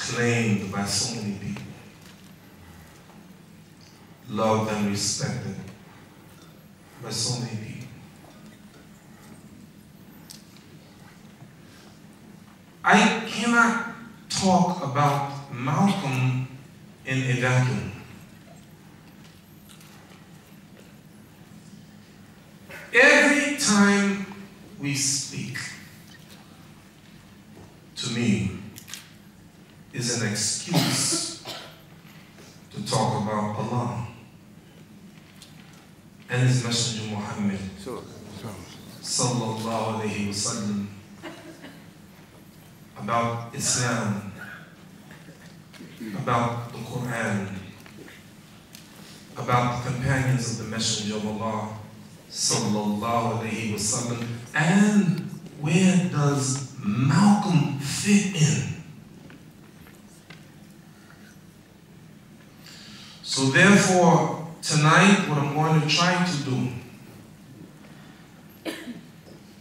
claimed by so many people, loved and respected by so many people. I cannot talk about Malcolm in a vacuum. Every time we speak, to me, is an excuse to talk about Allah and His Messenger Muhammad sallallahu alayhi wa sallam, about Islam, about the Quran, about the companions of the Messenger of Allah sallallahu alayhi wa sallam, and where does Malcolm fit in? So therefore, tonight what I'm going to try to do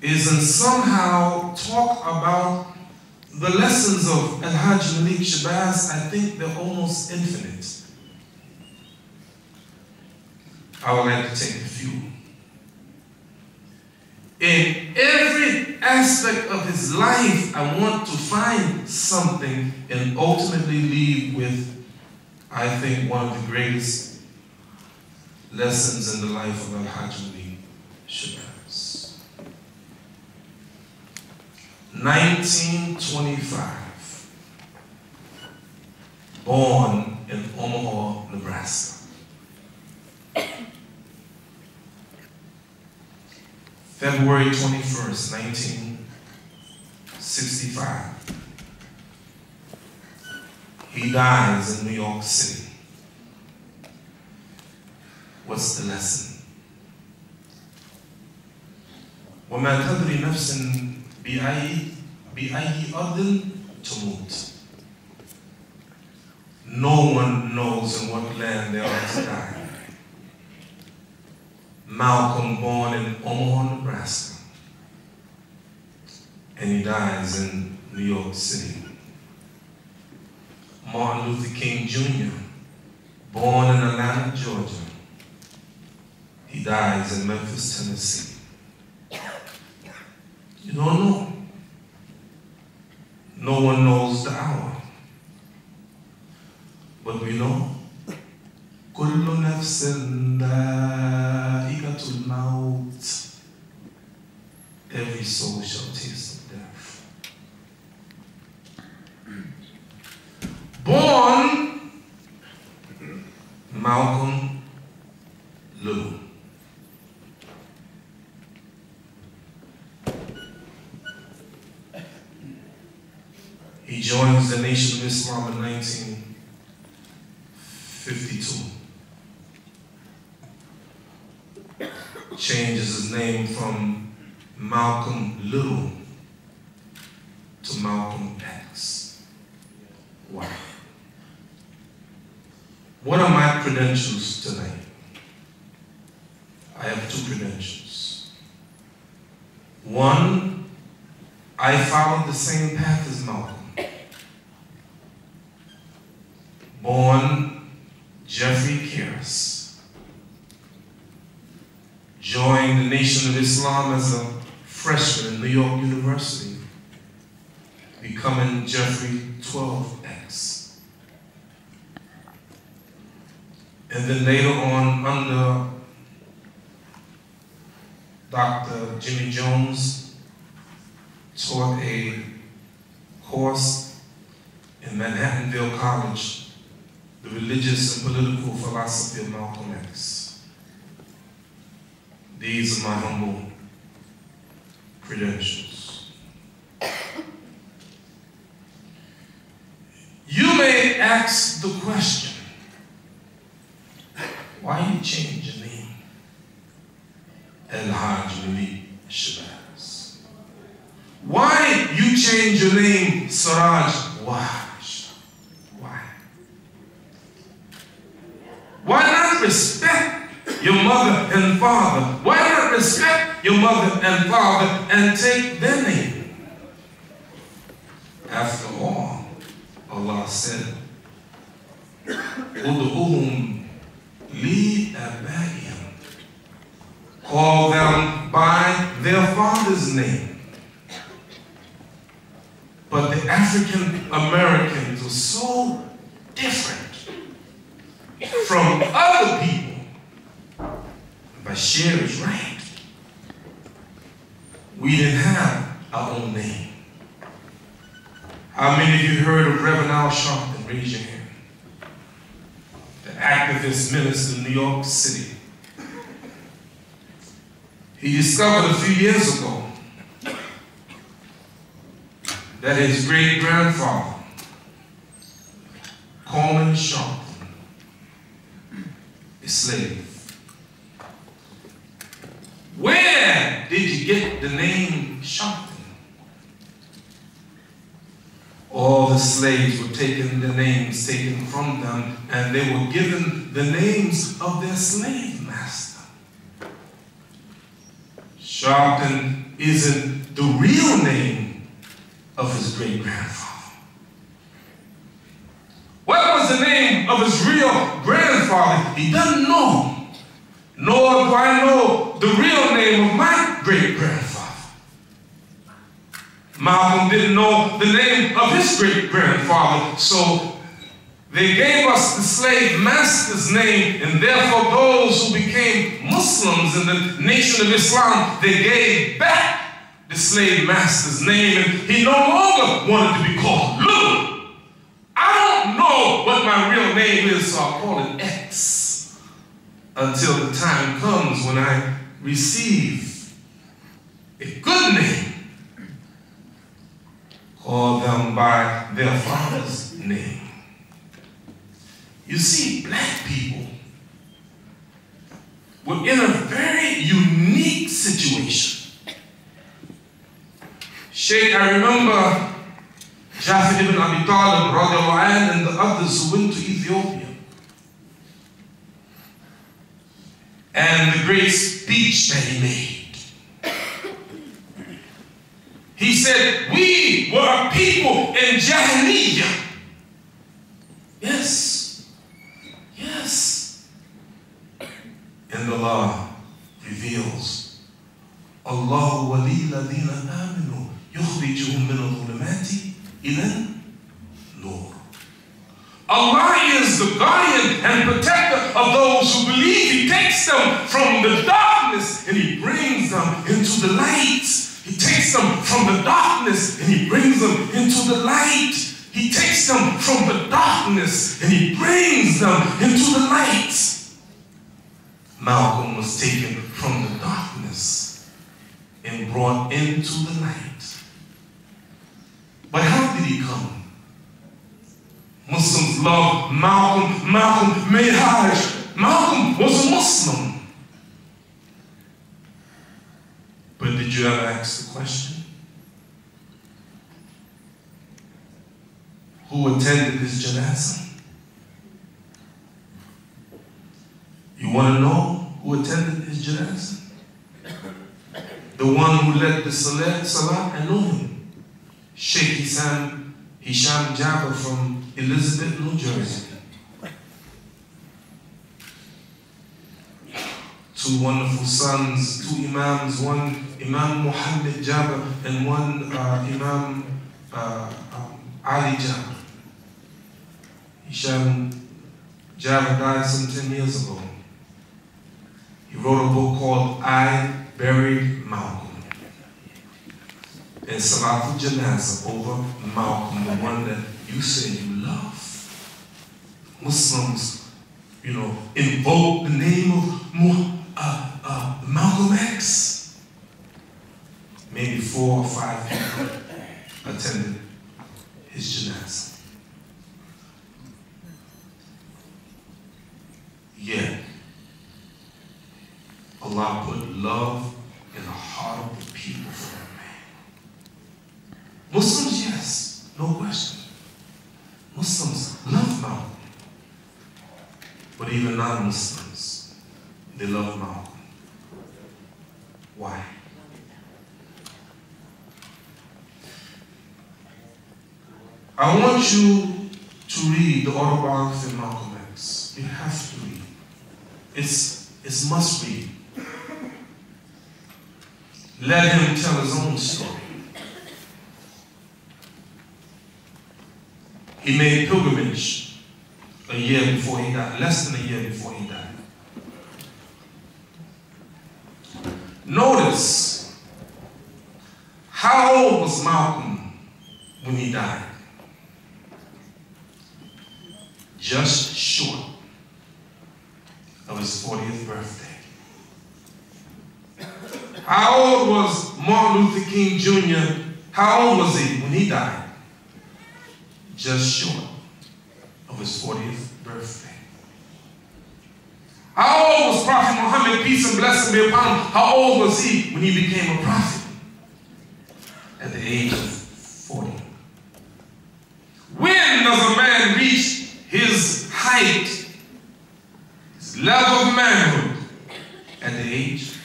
is and somehow talk about the lessons of Al-Hajj Malik Shabazz. I think they're almost infinite. I would like to take a few. In every aspect of his life, I want to find something and ultimately leave with, I think, one of the greatest lessons in the life of Al-Hajj Malik Shabazz. 1925, born in Omaha, Nebraska. February 21st, 1965. He dies in New York City. What's the lesson? وَمَا تَدْرِي نَفْسٍ بِأَيِّ أَرْضٍ تَمُوتُ. No one knows in what land they are to die. Malcolm, born in Omaha, Nebraska, and he dies in New York City. Martin Luther King Jr., born in Atlanta, Georgia, he dies in Memphis, Tennessee. You don't know. No one knows the hour. But we know. كل نفس ذائقة الموت. Every soul shall taste of death. Born Malcolm Little. He joins the Nation of Islam in 1952. Changes his name from Malcolm Little to Malcolm X. Why? What are my credentials tonight? I have two credentials. One, I followed the same path as Malcolm. Born Jeffrey Kearse. Joined the Nation of Islam as a freshman in New York University, becoming Jeffrey 12X. And then later on, under Dr. Jimmy Jones, taught a course in Manhattanville College, the religious and political philosophy of Malcolm X. These are my humble credentials. You may ask the question, why you change your name? Al-Hajj Malik Shabazz. Why you change your name, SIRAJ? Why? Why not respect your mother and father? Why not respect your mother and father and take their name? After all, Allah said, Ud'uhum li abaihim. Call them by their father's name. But the African Americans are so different from other people. Bashir is right. We didn't have our own name. How many of you heard of Reverend Al Sharpton? Raise your hand. The activist minister in New York City. He discovered a few years ago that his great-grandfather, Coleman Sharpton, is slave. Where did you get the name Sharpton? All the slaves were taken, the names taken from them, and they were given the names of their slave master. Sharpton isn't the real name of his great-grandfather. What was the name of his real grandfather? He doesn't know. Nor do I know the real name of my great-grandfather. Malcolm didn't know the name of his great-grandfather, so they gave us the slave master's name, and therefore those who became Muslims in the Nation of Islam, they gave back the slave master's name, and he no longer wanted to be called Little. I don't know what my real name is, so I'll call it X. Until the time comes when I receive a good name. Call them by their father's name. You see, black people were in a very unique situation. Sheikh, I remember Jafar ibn Abi Talib radiallahu anhu and the others who went to Ethiopia. And the great speech that he made. He said, we were a people in Jahiliyyah. Yes. Yes. And Allah reveals, Allahu wali ladina aminu yukhrijuhum min al-dhulumati ila nur. Allah is the guardian and protector of those who believe. He takes them from the darkness and he brings them into the light. He takes them from the darkness and he brings them into the light. He takes them from the darkness and he brings them into the light. Malcolm was taken from the darkness and brought into the light. But how did he come? Muslims love Malcolm. Malcolm made Hajj. Malcolm was a Muslim. But did you ever ask the question? Who attended his janazah? You want to know who attended his janazah? The one who led the salah, I know him. Sheikh Hisham Jabba from Elizabeth, New Jersey. Two wonderful sons, two imams, one Imam Muhammad Jabba and one Imam Ali Jabba. Hisham Jabba died some 10 years ago. He wrote a book called I Buried Malcolm. And Salatul Janazah over Malcolm, the one that you say you love. Muslims, invoke the name of Malcolm X. Maybe 4 or 5 people attended his janazah. Yet, Allah put love in the heart of the people for that man. Muslims, yes, no question. Muslims love Malcolm. But even non-Muslims, they love Malcolm. Why? I want you to read the autobiography of Malcolm X. You have to read. It's must read. Let him tell his own story. He made pilgrimage a year before he died, less than a year before he died. Notice, how old was Malcolm when he died? Just short of his 40th birthday. How old was Martin Luther King Jr.? How old was he when he died? Just short of his 40th birthday. How old was Prophet Muhammad, peace and blessing be upon him? How old was he when he became a prophet? At the age of 40. When does a man reach his height, his level of manhood? At the age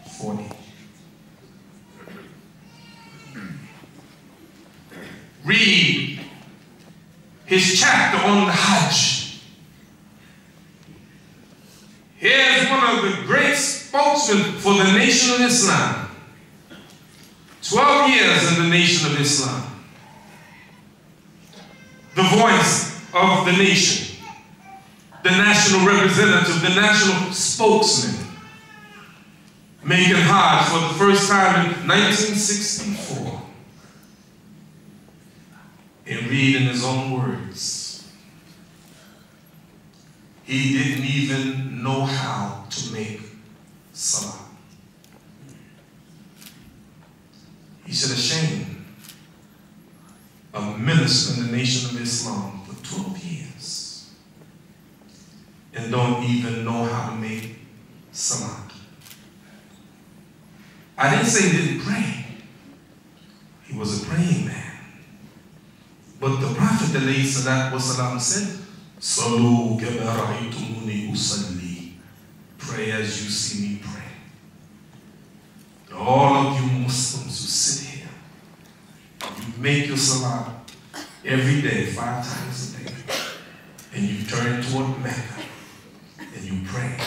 of 40. Read his chapter on the Hajj. Here's one of the great spokesmen for the Nation of Islam. 12 years in the Nation of Islam. The voice of the nation. The national representative, the national spokesman. Making Hajj for the first time in 1964. And read in his own words, he didn't even know how to make salah. He said, ashamed of ministering the Nation of Islam for 12 years and don't even know how to make salah. I didn't say he didn't pray. He was a praying man. But the Prophet ﷺ said, Salu kama ra'aytumuni usalli. Pray as you see me pray. All of you Muslims who sit here, you make your salah every day, 5 times a day, and you turn toward Mecca, and you pray.